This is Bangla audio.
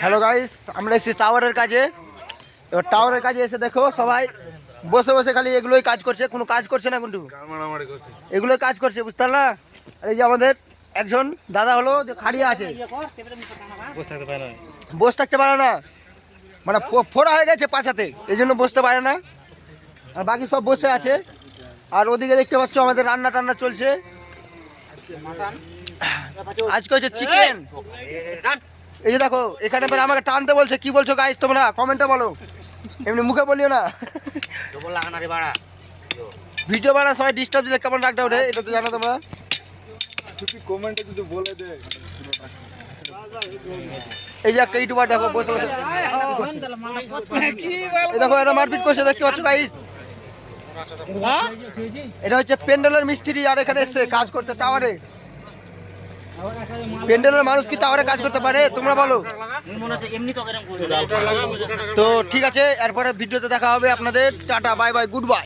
হ্যালো গাইস, আমরা এসেছি টাওয়ারের কাজে। এবার টাওয়ারের কাজে এসে দেখো সবাই বসে বসে খালি এগুলোই কাজ করছে, কোনো কাজ করছে না, কিন্তু এগুলোই কাজ করছে, বুঝতে পারলা? আর এই যে আমাদের একজন দাদা হলো যে খাড়িয়ে আছে, বসে থাকতে পারে না, মানে ফোড়া হয়ে গেছে পাছাতে, এই জন্য বসতে পারে না। আর বাকি সব বসে আছে। আর ওদিকে দেখতে পাচ্ছ আমাদের রান্না টান্না চলছে। আজকে হচ্ছে চিকেন। এই যে দেখো এখানে ফের আমাকে টানতে বলছে, কি বলছো গাইস তোমরা কমেন্টে বলো, এমনি মুখে বলিও না। ভিডিও বানা সবাই ডিস্টার্ব দিলে কেমন রাগটা ওঠে, এটা তো জানো তোমরা। এই যে একটা ইউটিউবার দেখো বসে বসে, এই দেখো এটা মারপিট করছে, দেখতে পাচ্ছ গাইস। এটা হচ্ছে প্যান্ডেলের মিস্ত্রি, আর এখানে এসছে কাজ করতে টাওয়ারে। প্যান্ডেলের মানুষ কি টাওয়ারে কাজ করতে পারে তোমরা বলো? তো ঠিক আছে, এরপরে ভিডিওতে দেখা হবে আপনাদের। Tata, bye bye, good bye.